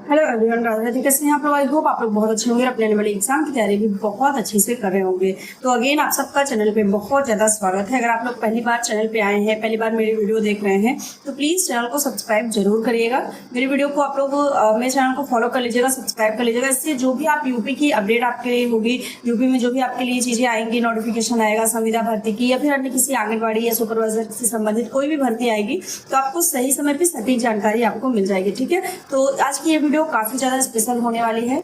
Hello everyone, Radha कैसे हैं आप लोग। आई होप आप लोग बहुत अच्छे होंगे, अपने आने वाले एग्जाम की तैयारी भी बहुत अच्छे से कर रहे होंगे। तो अगेन आप सबका चैनल पे बहुत ज़्यादा स्वागत है। अगर आप लोग पहली बार चैनल पे आए हैं, पहली बार मेरी वीडियो देख रहे हैं, तो प्लीज़ चैनल को सब्सक्राइब जरूर करिएगा। मेरी वीडियो को आप लोग मेरे चैनल को फॉलो कर लीजिएगा, सब्सक्राइब कर लीजिएगा। इससे जो भी आप यूपी की अपडेट आपके लिए होगी, यूपी में जो भी आपके लिए चीज़ें आएंगी, नोटिफिकेशन आएगा संविदा भर्ती की या फिर अन्य किसी आंगनबाड़ी या सुपरवाइजर से संबंधित कोई भी भर्ती आएगी, तो आपको सही समय पर सटीक जानकारी आपको मिल जाएगी। ठीक है, तो आज की ये वीडियो काफ़ी ज़्यादा स्पेशल होने वाली है,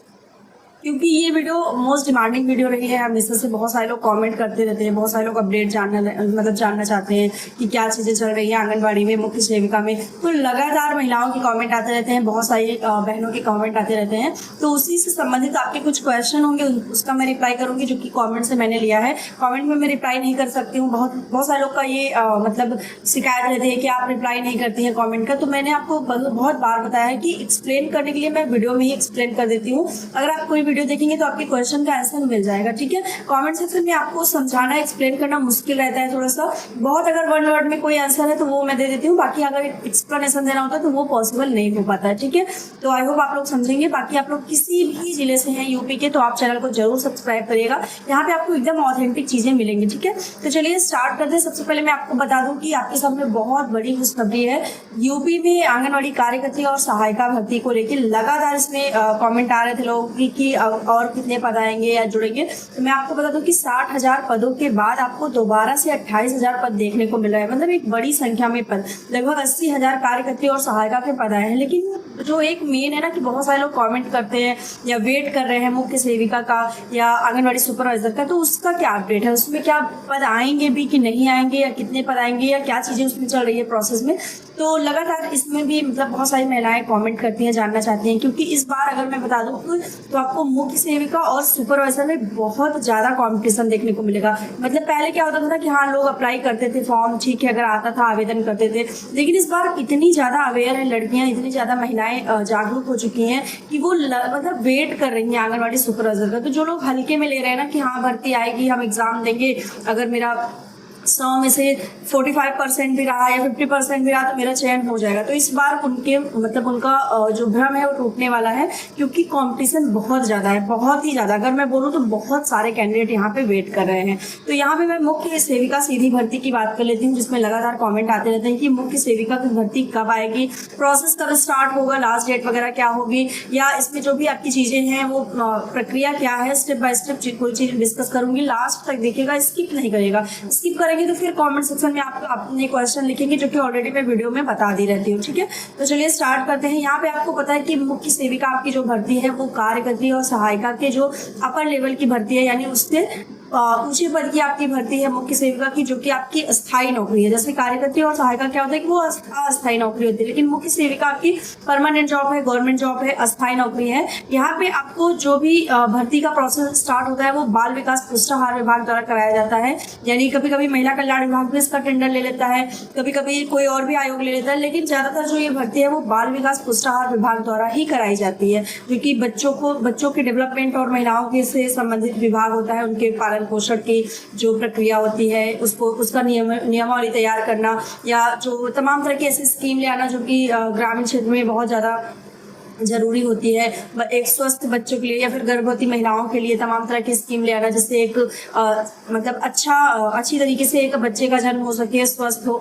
क्योंकि ये वीडियो मोस्ट डिमांडिंग वीडियो रही है। हमेशा से बहुत सारे लोग कमेंट करते रहते हैं, बहुत सारे लोग अपडेट जानना चाहते हैं कि क्या चीज़ें चल रही है आंगनबाड़ी में, मुख्य सेविका में। तो लगातार महिलाओं के कमेंट आते रहते हैं, बहुत सारी बहनों के कमेंट आते रहते हैं। तो उसी से संबंधित आपके कुछ क्वेश्चन होंगे, उसका मैं रिप्लाई करूँगी, जो कि कॉमेंट से मैंने लिया है। कॉमेंट में मैं रिप्लाई नहीं कर सकती हूँ। बहुत सारे लोग का ये मतलब शिकायत रहती है कि आप रिप्लाई नहीं करती हैं कॉमेंट का। तो मैंने आपको बहुत बार बताया है कि एक्सप्लेन करने के लिए मैं वीडियो में ही एक्सप्लेन कर देती हूँ। अगर आप कोई वीडियो देखेंगे तो आपके क्वेश्चन का आंसर मिल जाएगा। ठीक है, कमेंट सेक्शन में आपको समझाना एक्सप्लेन करना मुश्किल रहता है थोड़ा सा। बहुत अगर वन वर्ड में कोई आंसर है तो वो मैं दे देती हूँ, बाकी अगर एक्सप्लेनेशन देना होता है तो वो पॉसिबल नहीं हो पाता है। ठीक है, तो आई होप आप लोग समझेंगे। बाकी आप लोग किसी भी जिले से हैं यूपी के, तो आप चैनल को जरूर सब्सक्राइब करिएगा। यहाँ पे आपको एकदम ऑथेंटिक चीजें मिलेंगी। ठीक है, तो चलिए स्टार्ट करते हैं। सबसे पहले मैं आपको बता दूं कि आपके सामने बहुत बड़ी खुशखबरी है। यूपी में आंगनबाड़ी कार्यकर्त्री और सहायिका भर्ती को लेकर लगातार इसमें कमेंट आ रहे थे लोगों की और कितने पद आएंगे या जुड़ेंगे। तो मैं आपको बता दूं कि 60,000 पदों के बाद आपको दोबारा से 28,000 पद देखने को मिल रहा है। मतलब एक बड़ी संख्या में पद, लगभग 80,000 कार्यकर्त्री और सहायिका के पद आए हैं। लेकिन जो एक मेन है ना, कि बहुत सारे लोग कमेंट करते हैं या वेट कर रहे हैं मुख्य सेविका का या आंगनबाड़ी सुपरवाइजर का, तो उसका क्या अपडेट है, उसमें क्या पद आएंगे भी कि नहीं आएंगे, या कितने पद आएंगे, या क्या चीजें उसमें चल रही है प्रोसेस में। तो लगातार इसमें भी मतलब बहुत सारी महिलाएं कमेंट करती हैं, जानना चाहती हैं। क्योंकि इस बार अगर मैं बता दूं तो आपको मुख्य सेविका और सुपरवाइजर में बहुत ज्यादा कंपटीशन देखने को मिलेगा। मतलब पहले क्या होता था कि हाँ, लोग अप्लाई करते थे फॉर्म, ठीक है, अगर आता था आवेदन करते थे। लेकिन इस बार इतनी ज्यादा अवेयर है लड़कियां, इतनी ज्यादा महिलाएं जागरूक हो चुकी हैं कि वो मतलब वेट कर रही हैं आंगनबाड़ी सुपरवाइजर का। तो जो लोग हल्के में ले रहे हैं ना कि हाँ भर्ती आएगी, हम एग्जाम देंगे, अगर मेरा 100 में से 45% भी रहा या 50% भी रहा तो मेरा चयन हो जाएगा। तो इस बार उनके मतलब उनका जो भ्रम है वो टूटने वाला है, क्योंकि कंपटीशन बहुत ज़्यादा है, बहुत ही ज़्यादा। अगर मैं बोलूँ तो बहुत सारे कैंडिडेट यहाँ पे वेट कर रहे हैं। तो यहाँ पे मैं मुख्य सेविका सीधी भर्ती की बात कर लेती हूँ, जिसमें लगातार कॉमेंट आते रहते हैं कि मुख्य सेविका की भर्ती कब आएगी, प्रोसेस कब स्टार्ट होगा, लास्ट डेट वगैरह क्या होगी, या इसमें जो भी आपकी चीज़ें हैं वो प्रक्रिया क्या है। स्टेप बाय स्टेप कोई चीज़ डिस्कस करूंगी, लास्ट तक देखिएगा, स्किप नहीं करेगा। स्किप करेंगे तो फिर कमेंट सेक्शन में आप अपने क्वेश्चन लिखेंगे, जो कि ऑलरेडी मैं वीडियो में बता दी रहती हूँ। ठीक है, तो चलिए स्टार्ट करते हैं। यहाँ पे आपको पता है कि मुख्य सेविका आपकी जो भर्ती है वो कार्यकर्त्री और सहायिका के जो अपर लेवल की भर्ती है, यानी उससे ऊंचे पद की आपकी भर्ती है मुख्य सेविका की, जो कि आपकी अस्थायी नौकरी है। जैसे कार्यकर्त्री और सहायिका क्या होता है कि वो अस्थायी नौकरी होती है, लेकिन मुख्य सेविका आपकी परमानेंट जॉब है, गवर्नमेंट जॉब है, अस्थायी नौकरी है। यहाँ पे आपको जो भी भर्ती का प्रोसेस स्टार्ट होता है वो बाल विकास पुष्टाहार विभाग द्वारा कराया जाता है। यानी कभी कभी महिला कल्याण विभाग भी इसका टेंडर ले लेता है, कभी कभी कोई और भी आयोग ले लेता है, लेकिन ज्यादातर जो ये भर्ती है वो बाल विकास पुष्टाहार विभाग द्वारा ही कराई जाती है, क्योंकि बच्चों के डेवलपमेंट और महिलाओं के से संबंधित विभाग होता है। उनके पालन पोषण की जो प्रक्रिया होती है उसका नियमावली तैयार करना, या जो तमाम तरह की ऐसी स्कीम ले आना जो कि ग्रामीण क्षेत्र में बहुत ज़्यादा जरूरी होती है। एक स्वस्थ बच्चों के लिए या फिर गर्भवती महिलाओं के लिए तमाम तरह की स्कीम ले आना, जिससे एक मतलब अच्छी तरीके से एक बच्चे का जन्म हो सके, स्वस्थ हो,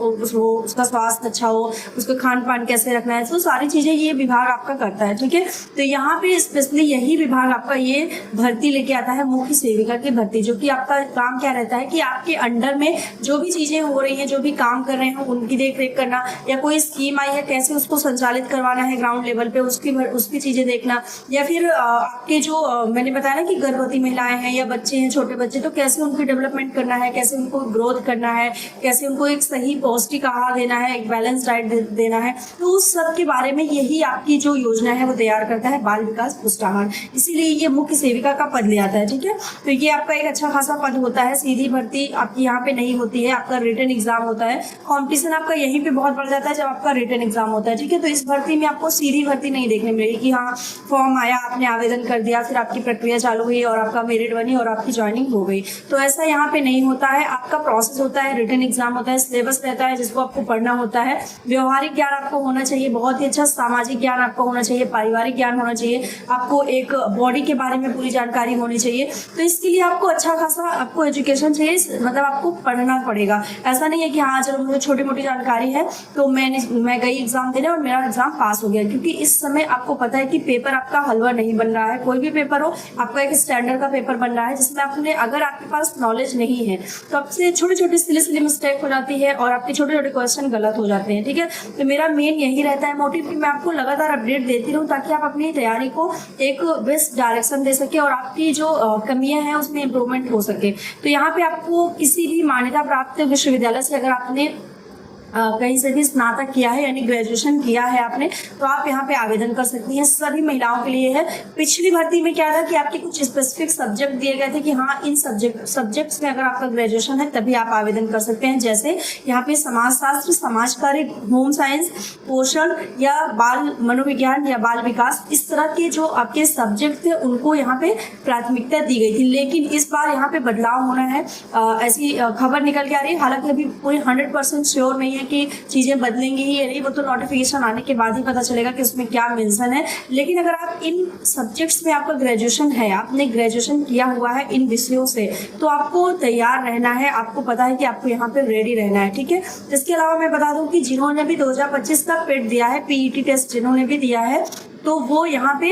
उसका स्वास्थ्य अच्छा हो, उसको खान पान कैसे रखना है, तो सारी चीजें ये विभाग आपका करता है। ठीक है, तो यहाँ पे स्पेशली यही विभाग आपका ये भर्ती लेके आता है, मुख्य सेविका की भर्ती, जो कि आपका काम क्या रहता है कि आपके अंडर में जो भी चीजें हो रही हैं, जो भी काम कर रहे हैं, उनकी देख रेख करना, या कोई स्कीम आई है कैसे उसको संचालित करवाना है ग्राउंड लेवल पे, उसकी चीजें देखना, या फिर आपके जो मैंने बताया ना कि गर्भवती महिलाएं हैं या बच्चे हैं, छोटे बच्चे, तो कैसे उनकी डेवलपमेंट करना है, कैसे उनको ग्रोथ करना है, कैसे उनको एक सही पौष्टिक आहार देना है, एक बैलेंस डाइट देना है। तो उस सब के बारे में यही आपकी जो योजना है वो तैयार करता है बाल विकास पुष्टाहार, इसीलिए ये मुख्य सेविका का पद ले आता है। ठीक है, तो ये आपका एक अच्छा खासा पद होता है। सीधी भर्ती आपकी यहाँ पे नहीं होती है, आपका रिटन एग्जाम होता है। कॉम्पिटिशन आपका यहीं पे बहुत बढ़ जाता है जब आपका रिटन एग्जाम होता है। ठीक है, तो इस भर्ती में आपको सीधी भर्ती नहीं देखने रही कि हाँ फॉर्म आया, आपने आवेदन कर दिया, फिर आपकी प्रक्रिया चालू हुई और आपका मेरिट बनी और आपकी ज्वाइनिंग हो गई। तो ऐसा यहाँ पे नहीं होता है। आपका प्रोसेस होता है, रिटन एग्जाम होता है, सिलेबस रहता है जिसको आपको पढ़ना होता है, व्यवहारिक ज्ञान आपको होना चाहिए बहुत ही अच्छा, सामाजिक ज्ञान आपको होना चाहिए, पारिवारिक ज्ञान होना चाहिए, आपको एक बॉडी के बारे में पूरी जानकारी होनी चाहिए। तो इसके लिए आपको अच्छा खासा आपको एजुकेशन चाहिए, मतलब आपको पढ़ना पड़ेगा। ऐसा नहीं है कि हाँ चलो मुझे छोटी मोटी जानकारी है तो मैं गई एग्जाम देने और मेरा एग्जाम पास हो गया, क्योंकि इस समय आपको पता है कि पेपर आपका हलवा नहीं बन रहा है। कोई भी पेपर हो, आपका एक स्टैंडर्ड का पेपर बन रहा है जिसमें आपने, अगर आपके पास नॉलेज नहीं है तो आपसे छोटी छोटी सिली मिस्टेक हो जाती है और आपके छोटे छोटे क्वेश्चन गलत हो जाते हैं। ठीक है, तो मेरा मेन यही रहता है मोटिव कि मैं आपको लगातार अपडेट देती रहूं ताकि आप अपनी तैयारी को एक बेस्ट डायरेक्शन दे सके और आपकी जो कमियां हैं उसमें इम्प्रूवमेंट हो सके। तो यहाँ पे आपको किसी भी मान्यता प्राप्त विश्वविद्यालय से अगर आपने कहीं से भी स्नातक किया है यानी ग्रेजुएशन किया है आपने, तो आप यहाँ पे आवेदन कर सकती हैं। सभी महिलाओं के लिए है। पिछली भर्ती में क्या था कि आपके कुछ स्पेसिफिक सब्जेक्ट दिए गए थे कि हाँ इन सब्जेक्ट्स में अगर आपका ग्रेजुएशन है तभी आप आवेदन कर सकते हैं। जैसे यहाँ पे समाजशास्त्र, समाज कार्य, होम साइंस, पोषण या बाल मनोविज्ञान या बाल विकास, इस तरह के जो आपके सब्जेक्ट थे उनको यहाँ पे प्राथमिकता दी गई थी। लेकिन इस बार यहाँ पे बदलाव होना है, ऐसी खबर निकल के आ रही है। हालांकि अभी कोई 100% श्योर नहीं है कि चीजें बदलेंगी ही या नहीं, वो तो नोटिफिकेशन आने के बाद ही पता चलेगा कि उसमें क्या मेंशन है। लेकिन अगर आप इन सब्जेक्ट्स में आपका ग्रेजुएशन है, आपने ग्रेजुएशन किया हुआ है इन विषयों से, तो आपको तैयार रहना है, आपको पता है कि आपको यहाँ पे रेडी रहना है। ठीक है, इसके अलावा मैं बता दूं कि जिन्होंने भी 2025 का पेट दिया है, पीईटी टेस्ट जिन्होंने भी दिया है, तो वो यहाँ पे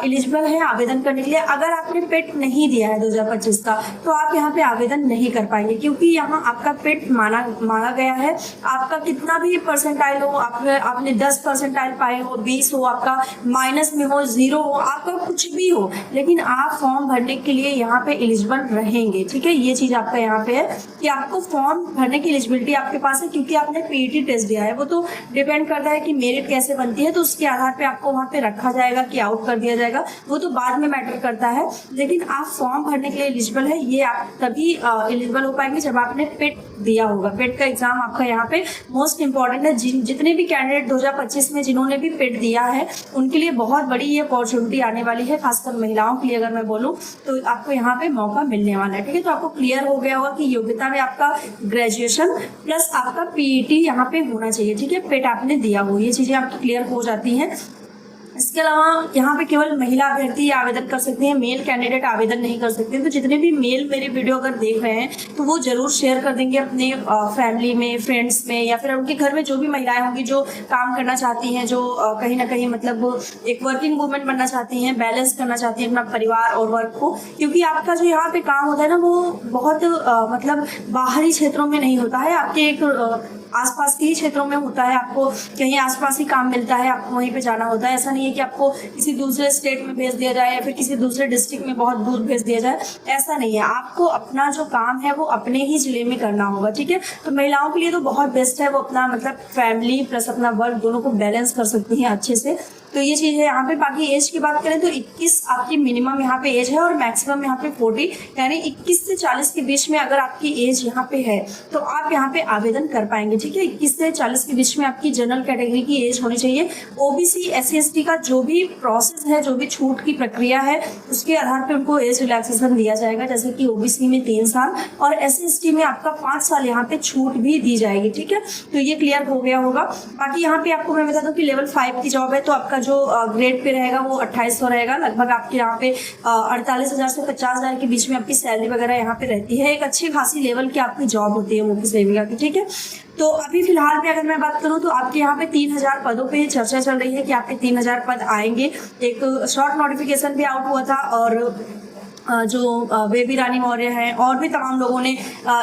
एलिजिबल है आवेदन करने के लिए। अगर आपने पेट नहीं दिया है 2025 का तो आप यहाँ पे आवेदन नहीं कर पाएंगे, क्योंकि यहाँ आपका पेट माना गया है। आपका कितना भी परसेंटाइल हो, आपने 10 परसेंटाइल पाए हो, 20 हो, आपका माइनस में हो, 0 हो, आपका कुछ भी हो, लेकिन आप फॉर्म भरने के लिए यहाँ पे एलिजिबल रहेंगे। ठीक है, ये चीज आपका यहाँ पे है कि आपको फॉर्म भरने की एलिजिबिलिटी आपके पास है, क्योंकि आपने पीईटी टेस्ट दिया है। वो तो डिपेंड करता है कि मेरिट कैसे बनती है, तो उसके आधार पे आपको वहाँ पे रखा जाएगा कि आउट कर दिया जाएगा, वो तो बाद में मैटर करता है। लेकिन आप फॉर्म भरने के लिए एलिजिबल है, ये आप तभी एलिजिबल हो पाएंगे जब आपने पेट दिया होगा। पेट का एग्जाम आपका यहाँ पे मोस्ट इंपॉर्टेंट है। जितने भी कैंडिडेट 2025 में जिन्होंने भी पेट दिया है उनके लिए बहुत बड़ी ये अपॉर्चुनिटी आने वाली है, खासकर महिलाओं के लिए अगर मैं बोलूँ तो आपको यहाँ पे मौका मिलने वाला है। ठीक है, तो आपको क्लियर हो गया होगा कि योग्यता में आपका ग्रेजुएशन प्लस आपका पीईटी यहाँ पे होना चाहिए। ठीक है, पेट आपने दिया हो, ये चीजें आपकी क्लियर हो जाती हैं। इसके अलावा यहाँ पे केवल महिला अभ्यर्थी आवेदन कर सकते हैं, मेल कैंडिडेट आवेदन नहीं कर सकते। तो जितने भी मेल मेरी वीडियो अगर देख रहे हैं तो वो जरूर शेयर कर देंगे अपने फैमिली में, फ्रेंड्स में, या फिर उनके घर में जो भी महिलाएं होंगी जो काम करना चाहती हैं, जो कहीं ना कहीं मतलब एक वर्किंग वूमेन बनना चाहती हैं, बैलेंस करना चाहती हैं अपना परिवार और वर्क को। क्योंकि आपका जो यहाँ पे काम होता है ना वो बहुत मतलब बाहरी क्षेत्रों में नहीं होता है, आपके एक आसपास के ही क्षेत्रों में होता है। आपको कहीं आसपास ही काम मिलता है, आपको वहीं पे जाना होता है। ऐसा नहीं है कि आपको किसी दूसरे स्टेट में भेज दिया जाए या फिर किसी दूसरे डिस्ट्रिक्ट में बहुत दूर भेज दिया जाए, ऐसा नहीं है। आपको अपना जो काम है वो अपने ही जिले में करना होगा। ठीक है, तो महिलाओं के लिए तो बहुत बेस्ट है, वो अपना मतलब फैमिली प्लस अपना वर्क दोनों को बैलेंस कर सकती हैं अच्छे से। तो ये चीज है यहाँ पे। बाकी एज की बात करें तो 21 आपकी मिनिमम यहाँ पे एज है और मैक्सिमम यहाँ पे 40, यानी 21 से 40 के बीच में अगर आपकी एज यहाँ पे है तो आप यहाँ पे आवेदन कर पाएंगे। ठीक है, 21 से 40 के बीच में आपकी जनरल कैटेगरी की एज होनी चाहिए। ओबीसी SC ST का जो भी प्रोसेस है, जो भी छूट की प्रक्रिया है, उसके आधार पर उनको एज रिलैक्सेशन दिया जाएगा। जैसे कि ओबीसी में 3 साल और SC ST में आपका 5 साल यहाँ पे छूट भी दी जाएगी। ठीक है, तो ये क्लियर हो गया होगा। बाकी यहाँ पे आपको मैं बता दूं कि लेवल 5 की जॉब है तो आपका जो ग्रेड पे रहेगा वो 2800 रहेगा। लगभग आपके यहाँ पे 48,000 से 50,000 के बीच में आपकी सैलरी वगैरह यहाँ पे रहती है। एक अच्छी खासी लेवल की आपकी जॉब होती है मुख्य सेविका की। ठीक है, तो अभी फिलहाल में अगर मैं बात करूं तो आपके यहाँ पे 3000 पदों पे चर्चा चल रही है कि आपके 3000 पद आएंगे। एक शॉर्ट नोटिफिकेशन भी आउट हुआ था और जो बेबी रानी मौर्य हैं और भी तमाम लोगों ने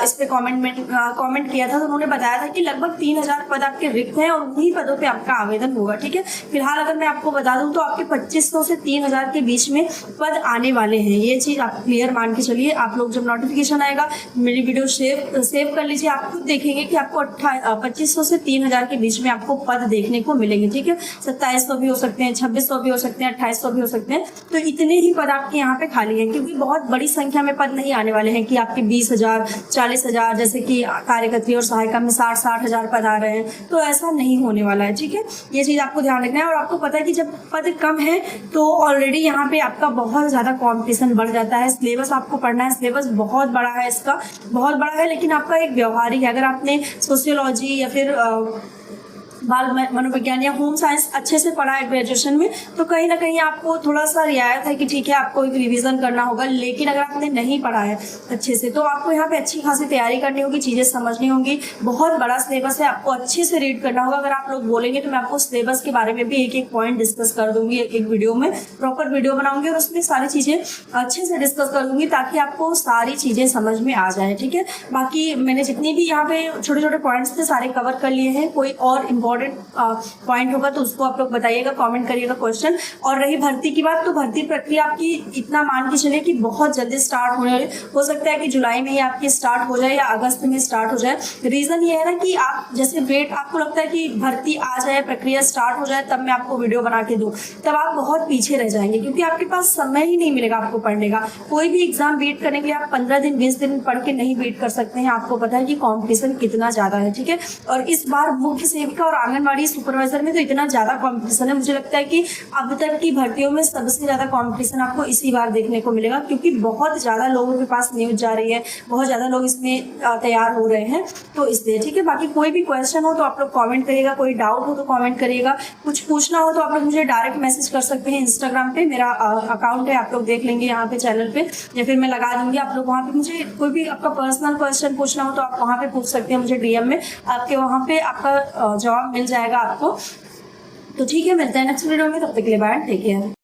इस पे कमेंट किया था, तो उन्होंने बताया था कि लगभग 3000 पद आपके रिक्त हैं और उन्हीं पदों पे आपका आवेदन होगा। ठीक है, फिलहाल अगर मैं आपको बता दूं तो आपके 2500 से 3000 के बीच में पद आने वाले हैं। ये चीज आप क्लियर मान के चलिए। आप लोग जब नोटिफिकेशन आएगा मेरी वीडियो सेव कर लीजिए, आप खुद देखेंगे कि आपको 2500 से 3000 के बीच में आपको पद देखने को मिलेंगे। ठीक है, 2700 भी हो सकते हैं, 2600 भी हो सकते हैं, 2800 भी हो सकते हैं। तो इतने ही पद आपके यहाँ पे खाली है, क्योंकि क्योंकि बहुत बड़ी संख्या में पद नहीं आने वाले हैं कि आपके 20,000 40,000 जैसे कि कार्यकर्त्री और सहायिका में 60 हजार पद आ रहे हैं, तो ऐसा नहीं होने वाला है। ठीक है, ये चीज आपको ध्यान रखना है। और आपको पता है कि जब पद कम है तो ऑलरेडी यहाँ पे आपका बहुत ज्यादा कंपटीशन बढ़ जाता है। सिलेबस आपको पढ़ना है, सिलेबस बहुत बड़ा है, इसका बहुत बड़ा है, लेकिन आपका एक व्यवहारिक है। अगर आपने सोशियोलॉजी या फिर बाल मनोविज्ञान या होम साइंस अच्छे से पढ़ा है ग्रेजुएशन में, तो कहीं ना कहीं आपको थोड़ा सा रियायत है कि ठीक है आपको एक रिवीजन करना होगा। लेकिन अगर आपने नहीं पढ़ा है अच्छे से तो आपको यहाँ पे अच्छी खासी तैयारी करनी होगी, चीजें समझनी होंगी। बहुत बड़ा सिलेबस है, आपको अच्छे से रीड करना होगा। अगर आप लोग बोलेंगे तो मैं आपको सिलेबस के बारे में भी एक एक पॉइंट डिस्कस कर दूंगी, एक वीडियो में प्रॉपर वीडियो बनाऊंगी और उसमें सारी चीजें अच्छे से डिस्कस कर दूंगी ताकि आपको सारी चीजें समझ में आ जाए। ठीक है, बाकी मैंने जितनी भी यहाँ पे छोटे छोटे पॉइंट्स थे सारे कवर कर लिए हैं। कोई और इम्पोर्टेंट पॉइंट होगा तो उसको आप लोग बताइएगा, कमेंट करिएगा क्वेश्चन। और रही भर्ती की बात, तो भर्ती प्रक्रिया आपकी इतना मान के चलिए कि बहुत जल्दी स्टार्ट होने वाली, हो सकता है कि जुलाई में ही आपकी स्टार्ट हो जाए या अगस्त में स्टार्ट हो जाए। रीजन ये है ना कि आप जैसे वेट, आपको लगता है कि भर्ती आ जाए, प्रक्रिया स्टार्ट हो जाए तब मैं आपको वीडियो बना के दूं, तब आप बहुत पीछे रह जाएंगे क्योंकि आपके पास समय ही नहीं मिलेगा आपको पढ़ने का। कोई भी एग्जाम वेट करने के लिए आप 15 दिन 20 दिन पढ़ के नहीं वेट कर सकते हैं। आपको पता है कि कॉम्पिटिशन कितना ज्यादा है। ठीक है, और इस बार मुख्य सेविका और आंगनबाड़ी सुपरवाइजर में तो इतना ज्यादा कंपटीशन है, मुझे लगता है कि अब तक की भर्तियों में सबसे ज्यादा कंपटीशन आपको इसी बार देखने को मिलेगा क्योंकि बहुत ज्यादा लोगों के पास न्यूज जा रही है, बहुत ज्यादा लोग इसमें तैयार हो रहे हैं, तो इसलिए। ठीक है, बाकी कोई भी क्वेश्चन हो तो आप लोग कमेंट करिएगा, कोई डाउट हो तो कमेंट करिएगा, कुछ पूछना हो तो आप लोग मुझे डायरेक्ट मैसेज कर सकते हैं। इंस्टाग्राम पे मेरा अकाउंट है, आप लोग देख लेंगे यहाँ पे चैनल पे, या फिर मैं लगा दूंगी। आप लोग वहाँ पे मुझे कोई भी आपका पर्सनल क्वेश्चन पूछना हो तो आप वहाँ पे पूछ सकते हैं मुझे डीएम में, आपके वहाँ पे आपका जवाब मिल जाएगा आपको। तो ठीक है, मिलते हैं नेक्स्ट वीडियो में, तब तक के लिए बाय, टेक केयर।